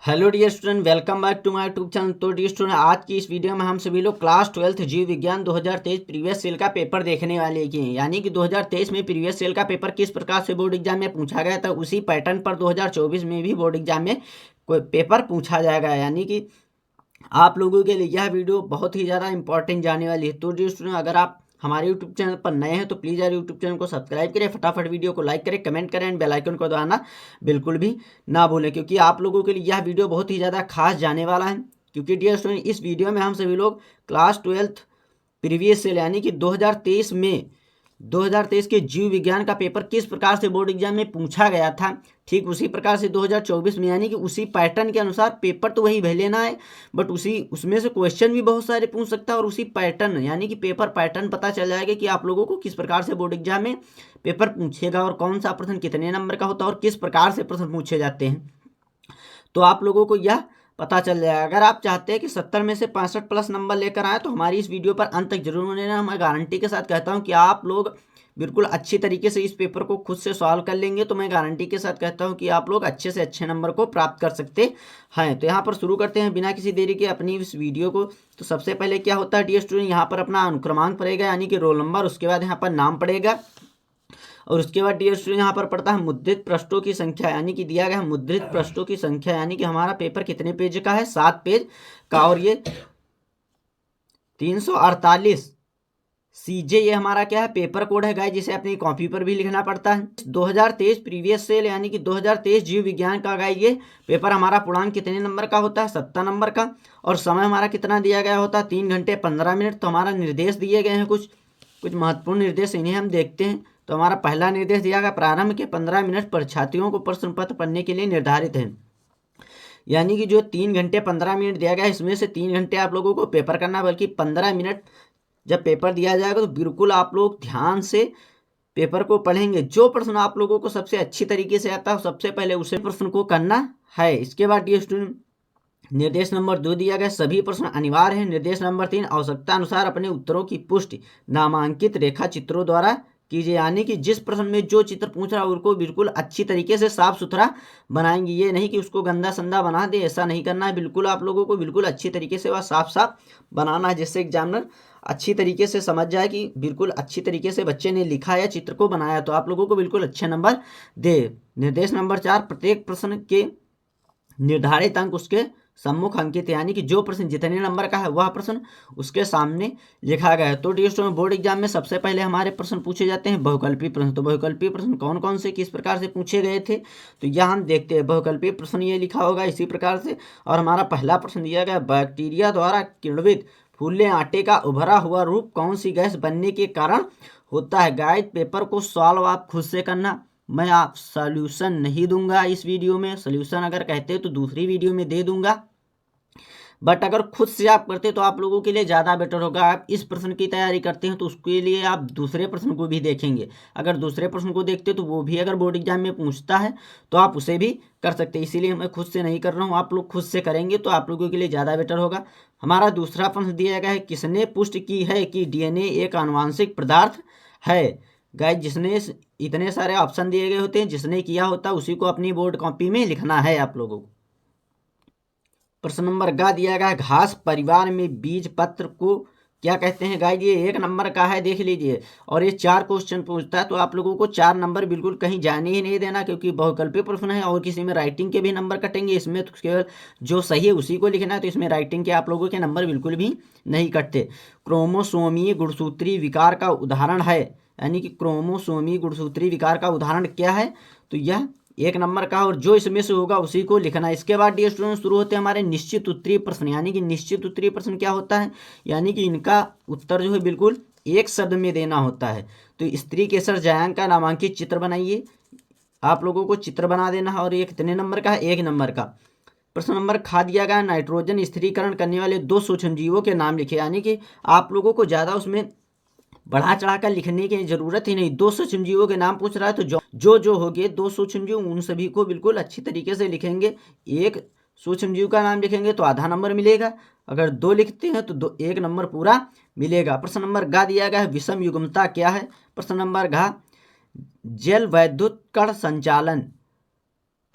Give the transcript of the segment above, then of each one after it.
Hello dear student, welcome back to my YouTube channel. तो dear student, आज की इस वीडियो में हम सभी लोग क्लास 12 जीव विज्ञान 2023 प्रीवियस सेल का पेपर देखने वाले हैं। यानी कि 2023 में प्रीवियस सेल का पेपर किस प्रकार से बोर्ड एग्जाम में पूछा गया था, उसी पैटर्न पर 2024 में भी बोर्ड एग्जाम में कोई पेपर पूछा जाएगा। यानी कि आप लोगों के लिए यह वीडियो बहुत ही ज़्यादा इंपॉर्टेंट जाने वाली है। तो डियर स्टूडेंट, अगर आप हमारे यूट्यूब चैनल पर नए हैं तो प्लीज़ यार यूट्यूब चैनल को सब्सक्राइब करें, फटाफट वीडियो को लाइक करें, कमेंट करें एंड बेल आइकन को दबाना बिल्कुल भी ना भूलें, क्योंकि आप लोगों के लिए यह वीडियो बहुत ही ज़्यादा खास जाने वाला है। क्योंकि डियर स्टूडेंट, इस वीडियो में हम सभी लोग क्लास 12 प्रीवियस सेल यानी कि 2023 के जीव विज्ञान का पेपर किस प्रकार से बोर्ड एग्जाम में पूछा गया था, ठीक उसी प्रकार से 2024 में यानी कि उसी पैटर्न के अनुसार पेपर तो वही लेना है, बट उसमें से क्वेश्चन भी बहुत सारे पूछ सकता है। और उसी पैटर्न यानी कि पेपर पैटर्न पता चल जाएगा कि आप लोगों को किस प्रकार से बोर्ड एग्जाम में पेपर पूछेगा और कौन सा प्रश्न कितने नंबर का होता है और किस प्रकार से प्रश्न पूछे जाते हैं। तो आप लोगों को यह पता चल जाएगा। अगर आप चाहते हैं कि 70 में से 65 प्लस नंबर लेकर आए तो हमारी इस वीडियो पर अंत तक जरूर बने रहना। मैं गारंटी के साथ कहता हूं कि आप लोग बिल्कुल अच्छी तरीके से इस पेपर को खुद से सॉल्व कर लेंगे, तो मैं गारंटी के साथ कहता हूं कि आप लोग अच्छे से अच्छे नंबर को प्राप्त कर सकते हैं। तो यहाँ पर शुरू करते हैं बिना किसी देरी के अपनी इस वीडियो को। तो सबसे पहले क्या होता है डियर स्टूडेंट, यहाँ पर अपना अनुक्रमांक पड़ेगा यानी कि रोल नंबर, उसके बाद यहाँ पर नाम पड़ेगा और उसके बाद डियर स्टूडेंट यहाँ पर पड़ता है मुद्रित पृष्ठों की संख्या, यानी कि दिया गया है मुद्रित पृष्ठों की संख्या, यानी कि हमारा पेपर कितने पेज का है, 7 पेज का। और ये 348 CJ ये हमारा क्या है, पेपर कोड है गाइस, जिसे अपनी कॉपी पर भी लिखना पड़ता है। 2023 प्रीवियस सेल यानी कि 2023 जीव विज्ञान का गाइस ये पेपर हमारा पूर्णांक कितने नंबर का होता है, 70 नंबर का। और समय हमारा कितना दिया गया होता है, 3 घंटे 15 मिनट। तो हमारा निर्देश दिए गए हैं कुछ महत्वपूर्ण निर्देश, इन्हें हम देखते हैं। तो हमारा पहला निर्देश दिया गया, प्रारंभ के 15 मिनट परीक्षार्थियों को प्रश्न पत्र पढ़ने के लिए निर्धारित है। यानी कि जो 3 घंटे 15 मिनट दिया गया, इसमें से 3 घंटे आप लोगों को पेपर करना, बल्कि 15 मिनट जब पेपर दिया जाएगा तो बिल्कुल आप लोग ध्यान से पेपर को पढ़ेंगे। जो प्रश्न आप लोगों को सबसे अच्छी तरीके से आता है सबसे पहले उसे प्रश्न को करना है। इसके बाद डियर स्टूडेंट, निर्देश नंबर 2 दिया गया, सभी प्रश्न अनिवार्य है। निर्देश नंबर 3, आवश्यकता अनुसार अपने उत्तरों की पुष्टि नामांकित रेखा चित्रों द्वारा कीजिए। यानी कि जिस प्रश्न में जो चित्र पूछ रहा है उनको बिल्कुल अच्छी तरीके से साफ सुथरा बनाएंगे, ये नहीं कि उसको गंदा संदा बना दे, ऐसा नहीं करना है। बिल्कुल आप लोगों को बिल्कुल अच्छी तरीके से वह साफ साफ बनाना है, जिससे एग्जामिनर अच्छी तरीके से समझ जाए कि बिल्कुल अच्छी तरीके से बच्चे ने लिखा या चित्र को बनाया, तो आप लोगों को बिल्कुल अच्छे नंबर दे। निर्देश नंबर 4, प्रत्येक प्रश्न के निर्धारित अंक उसके सम्मुख अंकित, यानी कि जो प्रश्न जितने नंबर का है वह प्रश्न उसके सामने लिखा गया है। तो डियर स्टूडेंट, बोर्ड एग्जाम में सबसे पहले हमारे प्रश्न पूछे जाते हैं बहुकल्पीय प्रश्न। तो बहुकल्पीय प्रश्न कौन कौन से किस प्रकार से पूछे गए थे, तो यहाँ हम देखते हैं। बहुकल्पीय प्रश्न ये लिखा होगा इसी प्रकार से। और हमारा पहला प्रश्न दिया गया, बैक्टीरिया द्वारा किण्वित फूले आटे का उभरा हुआ रूप कौन सी गैस बनने के कारण होता है। गाइस, पेपर को सॉल्व आप खुद से करना, मैं आप सॉल्यूशन नहीं दूंगा इस वीडियो में। सॉल्यूशन अगर कहते हैं तो दूसरी वीडियो में दे दूंगा, बट अगर खुद से आप करते तो आप लोगों के लिए ज़्यादा बेटर होगा। आप इस प्रश्न की तैयारी करते हैं तो उसके लिए आप दूसरे प्रश्न को भी देखेंगे। अगर दूसरे प्रश्न को देखते तो वो भी अगर बोर्ड एग्जाम में पूछता है तो आप उसे भी कर सकते हैं। इसीलिए मैं खुद से नहीं कर रहा हूँ, आप लोग खुद से करेंगे तो आप लोगों के लिए ज़्यादा बेटर होगा। हमारा दूसरा प्रश्न दिया गया है, किसने पुष्टि की है कि DNA एक आनुवांशिक पदार्थ है। गाइस, जिसने इतने सारे ऑप्शन दिए गए होते हैं, जिसने किया होता है उसी को अपनी बोर्ड कॉपी में लिखना है आप लोगों को। प्रश्न नंबर ग दिया गया, घास परिवार में बीज पत्र को क्या कहते हैं। गाइस, ये 1 नंबर का है, देख लीजिए। और ये 4 क्वेश्चन पूछता है, तो आप लोगों को 4 नंबर बिल्कुल कहीं जाने ही नहीं देना, क्योंकि बहुकल्पीय प्रश्न है और किसी में राइटिंग के भी नंबर कटेंगे। इसमें तो केवल जो सही है उसी को लिखना है, तो इसमें राइटिंग के आप लोगों के नंबर बिल्कुल भी नहीं कटते। क्रोमोसोमीय गुणसूत्री विकार का उदाहरण है, यानी कि क्रोमोसोमीय गुणसूत्री विकार का उदाहरण क्या है, तो यह 1 नंबर का, और जो इसमें से होगा उसी को लिखना है। इसके बाद डियर स्टूडेंट शुरू होते हैं हमारे निश्चित उत्तरीय प्रश्न। यानी कि निश्चित उत्तरीय प्रश्न क्या होता है, यानी कि इनका उत्तर जो है बिल्कुल एक शब्द में देना होता है। तो स्त्री केसर जयांग का नामांकित चित्र बनाइए, आप लोगों को चित्र बना देना है। और ये कितने नंबर का है, 1 नंबर का। प्रश्न नंबर खा दिया गया, नाइट्रोजन स्थिरीकरण करने वाले 2 सूक्ष्मजीवों के नाम लिखे। यानी कि आप लोगों को ज़्यादा उसमें बढ़ा चढ़ाकर लिखने की जरूरत ही नहीं, 2 सूक्ष्मजीवों के नाम पूछ रहा है तो जो हो गए 2 सूक्ष्मजीव उन सभी को बिल्कुल अच्छी तरीके से लिखेंगे। एक सूक्ष्मजीव का नाम लिखेंगे तो आधा नंबर मिलेगा, अगर 2 लिखते हैं तो 1 नंबर पूरा मिलेगा। प्रश्न नंबर ग दिया गया है, विषम युग्मता क्या है। प्रश्न नंबर घ, जल वैद्युत कण संचालन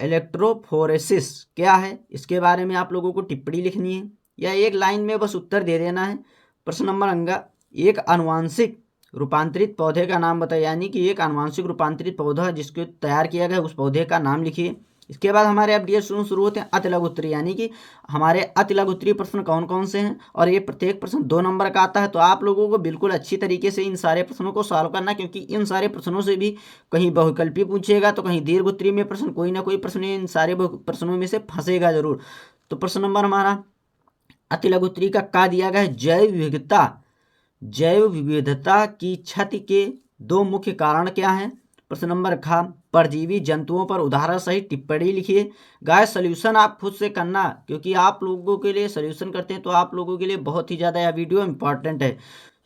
इलेक्ट्रोफोरेसिस क्या है, इसके बारे में आप लोगों को टिप्पणी लिखनी है या एक लाइन में बस उत्तर दे देना है। प्रश्न नंबर अंगा, एक आनुवांशिक रूपांतरित पौधे का नाम बताइए, यानी कि एक आनुवांशिक रूपांतरित पौधा जिसको तैयार किया गया उस पौधे का नाम लिखिए। इसके बाद हमारे एफडीएस शुरू होते हैं अति लघु उत्तरीय, यानी कि हमारे अति लघु उत्तरीय प्रश्न कौन कौन से हैं, और ये प्रत्येक प्रश्न 2 नंबर का आता है। तो आप लोगों को बिल्कुल अच्छी तरीके से इन सारे प्रश्नों को सॉल्व करना, क्योंकि इन सारे प्रश्नों से भी कहीं बहुविकल्पी पूछेगा तो कहीं दीर्घ उत्तरीय में प्रश्न, कोई ना कोई प्रश्न इन सारे प्रश्नों में से फंसेगा जरूर। तो प्रश्न नंबर हमारा अति लघु उत्तरीय का दिया गया है, जैव विविधता की क्षति के 2 मुख्य कारण क्या हैं। प्रश्न नंबर ख, परजीवी जंतुओं पर उदाहरण सहित टिप्पणी लिखिए। गाइस सॉल्यूशन आप खुद से करना, क्योंकि आप लोगों के लिए सॉल्यूशन करते हैं तो आप लोगों के लिए बहुत ही ज़्यादा यह वीडियो इंपॉर्टेंट है।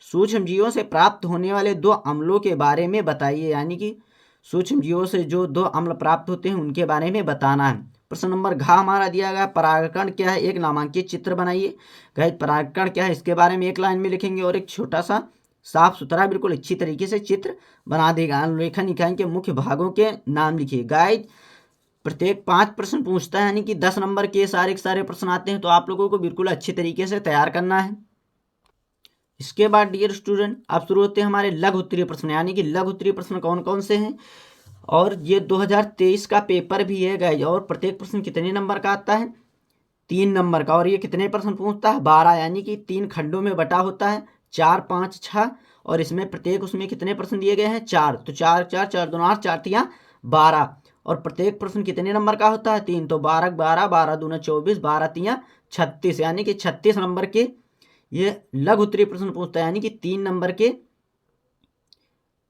सूक्ष्म जीवों से प्राप्त होने वाले 2 अम्लों के बारे में बताइए, यानी कि सूक्ष्म जीवों से जो 2 अम्ल प्राप्त होते हैं उनके बारे में बताना है। प्रश्न नंबर घ हमारा दिया गया, परागकण क्या है, एक नामांकित चित्र बनाइए। गाइस परागकण क्या है इसके बारे में एक लाइन में लिखेंगे और एक छोटा सा साफ सुथरा बिल्कुल अच्छी तरीके से चित्र बना देगा। अनुलेखन इकाई के मुख्य भागों के नाम लिखिए। गाइस प्रत्येक 5 प्रश्न पूछता है, यानी कि 10 नंबर के सारे प्रश्न आते हैं, तो आप लोगों को बिल्कुल अच्छी तरीके से तैयार करना है। इसके बाद डियर स्टूडेंट आप शुरू होते हैं हमारे लघु उत्तरीय प्रश्न, यानी कि लघु उत्तरीय प्रश्न कौन कौन से हैं, और ये 2023 का पेपर भी है गाइस। और प्रत्येक प्रश्न कितने नंबर का आता है, 3 नंबर का। और ये कितने प्रश्न पूछता है, 12, यानी कि 3 खंडों में बटा होता है, 4, 5, 6, और इसमें प्रत्येक उसमें कितने प्रश्न दिए गए हैं, 4। तो 4 4 4 2 8 4 3 12, और प्रत्येक प्रश्न कितने नंबर का होता है, 3। तो 12 12 12 दूना 24 12 3 36, यानी कि 36 नंबर के ये लघु उत्तरीय प्रश्न पूछता है, यानी कि 3 नंबर के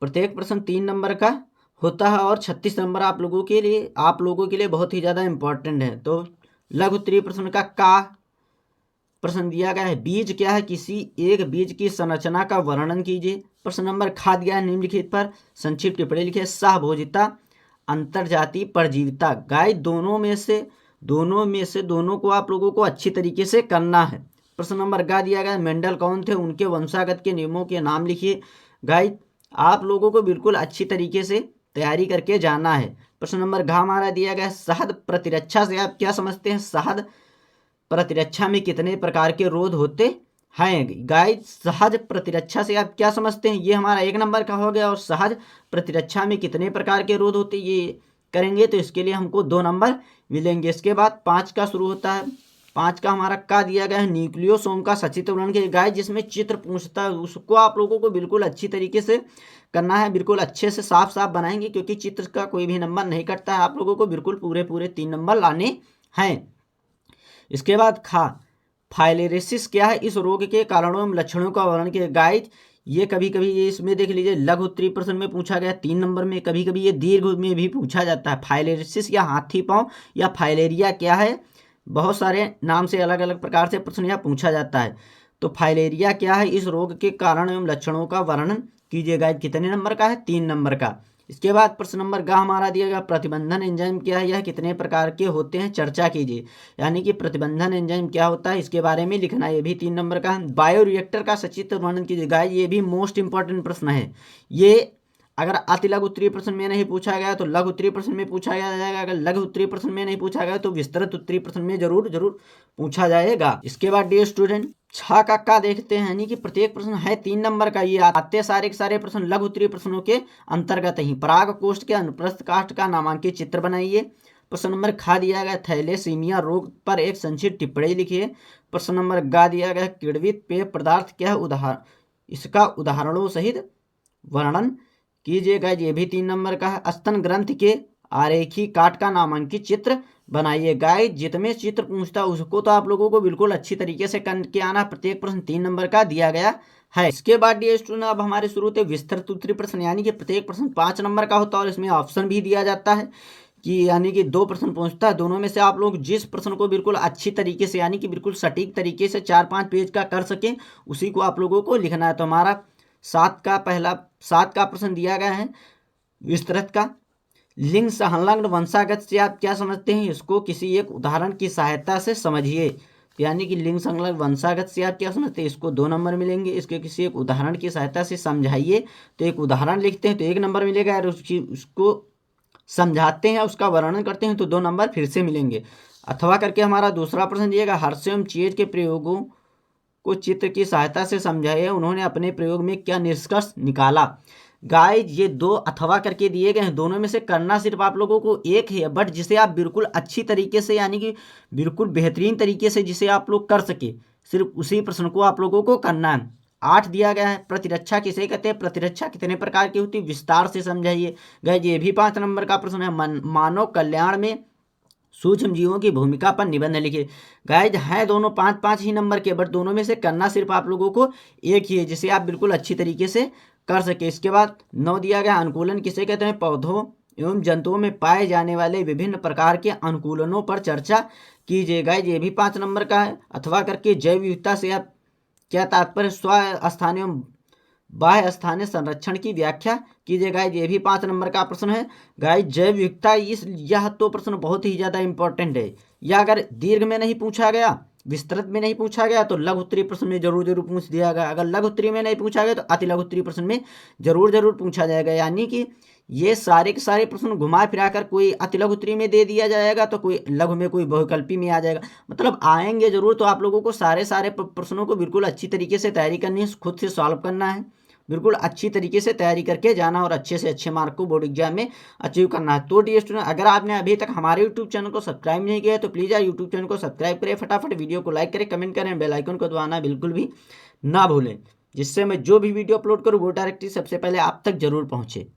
प्रत्येक प्रश्न 3 नंबर का होता है, और 36 नंबर आप लोगों के लिए बहुत ही ज़्यादा इंपॉर्टेंट है। तो लघु उत्तरीय प्रश्न का प्रश्न दिया गया है, बीज क्या है, किसी एक बीज की संरचना का वर्णन कीजिए। प्रश्न नंबर ख दिया है, निम्नलिखित पर संक्षिप्त टिप्पणी लिखिए। सहभोजिता, अंतर्जातीय परजीविता। गाइस दोनों में से दोनों को आप लोगों को अच्छी तरीके से करना है। प्रश्न नंबर ग दिया गया, मेंडल कौन थे, उनके वंशागत के नियमों के नाम लिखिए। गाइस आप लोगों को बिल्कुल अच्छी तरीके से तैयारी करके जाना है। प्रश्न नंबर घ हमारा दिया गया, शहद प्रतिरक्षा से आप क्या समझते हैं, शहद प्रतिरक्षा में कितने प्रकार के रोध होते हैं। गाइस शहद प्रतिरक्षा से आप क्या समझते हैं, ये हमारा 1 नंबर का हो गया। और शहद प्रतिरक्षा में कितने प्रकार के रोध होते ये करेंगे तो इसके लिए हमको 2 नंबर मिलेंगे। इसके बाद 5 का शुरू होता है, 5 का हमारा का दिया गया है, न्यूक्लियोसोम का सचित्र वर्णन के। गाइस जिसमें चित्र पूछता है उसको आप लोगों को बिल्कुल अच्छी तरीके से करना है, बिल्कुल अच्छे से साफ बनाएंगे, क्योंकि चित्र का कोई भी नंबर नहीं कटता है। आप लोगों को बिल्कुल पूरे 3 नंबर लाने हैं। इसके बाद खा, फाइलेरिसिस क्या है, इस रोग के कारणों एवं लक्षणों का वर्णन किया। गाइस ये कभी कभी ये इसमें देख लीजिए लघु उत्तरीय प्रश्न में पूछा गया 3 नंबर में, कभी कभी ये दीर्घ में भी पूछा जाता है। फाइलेरिसिस या हाथी पांव या फाइलेरिया क्या है, बहुत सारे नाम से अलग अलग प्रकार से प्रश्न यहाँ पूछा जाता है। तो फाइलेरिया क्या है, इस रोग के कारण एवं लक्षणों का वर्णन कीजिएगा। कितने नंबर का है, 3 नंबर का। इसके बाद प्रश्न नंबर ग हमारा दिया गया, प्रतिबंधन एंजाइम क्या है, यह कितने प्रकार के होते हैं चर्चा कीजिए। यानी कि प्रतिबंधन एंजाइम क्या होता है इसके बारे में लिखना है, ये भी 3 नंबर का। बायोरिएक्टर का सचित्र वर्णन कीजिएगा, ये भी मोस्ट इंपॉर्टेंट प्रश्न है। ये अगर अति लघु उत्तरीय प्रश्न में नहीं पूछा गया तो लघु उत्तरीय प्रश्न में पूछा जाएगा, अगर लघु उत्तरीय प्रश्न में नहीं पूछा गया तो विस्तृत उत्तरीय प्रश्न में जरूर पूछा जाएगा। इसके बाद डियर स्टूडेंट 6 का देखते हैं, यानी कि प्रत्येक प्रश्न है 3 नंबर का। ये आते सारे के सारे प्रश्न लघु उत्तरीय प्रश्नों के अंतर्गत ही। पराग कोष्ठ के अनुप्रस्थ काष्ठ का नामांकित चित्र बनाइए। प्रश्न नंबर ख दिया गया, थैलेसीमिया रोग पर एक संक्षिप्त टिप्पणी लिखिए। प्रश्न नंबर ग दिया गया, किण्वित पेय पदार्थ क्या इसका उदाहरणों सहित वर्णन कीजिएगा, ये भी 3 नंबर का है। स्तन ग्रंथि के आरेखी काट का नामांकित चित्र बनाइए। गाइस जितने चित्र पूछता उसको तो आप लोगों को बिल्कुल अच्छी तरीके से करके आना। प्रत्येक प्रश्न 3 नंबर का दिया गया है। इसके बाद डियर स्टूडेंट अब हमारे शुरू होते विस्तृत उत्तरीय प्रश्न, यानी कि प्रत्येक प्रश्न 5 नंबर का होता है और इसमें ऑप्शन भी दिया जाता है कि यानी कि 2 प्रश्न पूछता है, दोनों में से आप लोग जिस प्रश्न को बिल्कुल अच्छी तरीके से यानी कि बिल्कुल सटीक तरीके से 4-5 पेज का कर सकें उसी को आप लोगों को लिखना है। तो हमारा 7 का प्रश्न दिया गया है विस्तृत का, लिंग संलग्न वंशागत से आप क्या समझते हैं, इसको किसी एक उदाहरण की सहायता से समझिए। यानी कि लिंग संलग्न वंशागत से आप क्या समझते हैं, इसको 2 नंबर मिलेंगे। इसके किसी एक उदाहरण की सहायता से समझाइए, तो एक उदाहरण लिखते हैं तो 1 नंबर मिलेगा, और उसको समझाते हैं, उसका वर्णन करते हैं तो 2 नंबर फिर से मिलेंगे। अथवा करके हमारा दूसरा प्रश्न दिएगा, हर्ष एवं चीज के प्रयोगों को चित्र की सहायता से समझाइए, उन्होंने अपने प्रयोग में क्या निष्कर्ष निकाला। गाइज ये 2 अथवा करके दिए गए हैं, दोनों में से करना सिर्फ आप लोगों को एक है, बट जिसे आप बिल्कुल अच्छी तरीके से यानी कि बिल्कुल बेहतरीन तरीके से जिसे आप लोग कर सके, सिर्फ उसी प्रश्न को आप लोगों को करना है। 8 दिया गया है, प्रतिरक्षा किसे कहते हैं, प्रतिरक्षा कितने प्रकार की होती है, विस्तार से समझाइए। गाइज ये भी 5 नंबर का प्रश्न है, मानव कल्याण में सूक्ष्म जीवों की भूमिका पर निबंध लिखिए। गाइज है दोनों 5-5 ही नंबर के, बट दोनों में से करना सिर्फ आप लोगों को एक ही है, जिसे आप बिल्कुल अच्छी तरीके से कर सके। इसके बाद 9 दिया गया, अनुकूलन किसे कहते हैं, पौधों एवं जंतुओं में पाए जाने वाले विभिन्न प्रकार के अनुकूलनों पर चर्चा कीजिए। गाइज ये भी 5 नंबर का है। अथवा करके जैव विविधता से आप क्या तात्पर्य, स्वस्थानीय एवं बाह्य स्थानीय संरक्षण की व्याख्या कीजिए। गाइज ये भी 5 नंबर का प्रश्न है। गाइज जैव विविधता यह तो प्रश्न बहुत ही ज़्यादा इंपॉर्टेंट है। यह अगर दीर्घ में नहीं पूछा गया, विस्तृत में नहीं पूछा गया तो लघु उत्तरीय प्रश्न में जरूर पूछ दिया गया। अगर लघु उत्तरीय में नहीं पूछा गया तो अति लघु उत्तरीय प्रश्न में जरूर पूछा जाएगा। यानी कि ये सारे के सारे प्रश्न घुमा फिरा कर कोई अति लघु उत्तरीय में दे दिया जाएगा तो कोई लघु में, कोई बहुविकल्पी में आ जाएगा, मतलब आएंगे जरूर। तो आप लोगों को सारे प्रश्नों को बिल्कुल अच्छी तरीके से तैयारी करनी है, खुद से सॉल्व करना है, बिल्कुल अच्छी तरीके से तैयारी करके जाना और अच्छे से अच्छे मार्क को बोर्ड एग्जाम में अचीव करना है। तो डियर स्टूडेंट, अगर आपने अभी तक हमारे यूट्यूब चैनल को सब्सक्राइब नहीं किया है तो प्लीज़ यार यूट्यूब चैनल को सब्सक्राइब करें, फटाफट वीडियो को लाइक करें, कमेंट करें, बेल आइकन को दबाना बिल्कुल भी ना भूलें, जिससे मैं जो भी वीडियो अपलोड करूँ वो डायरेक्टली सबसे पहले आप तक जरूर पहुँचे।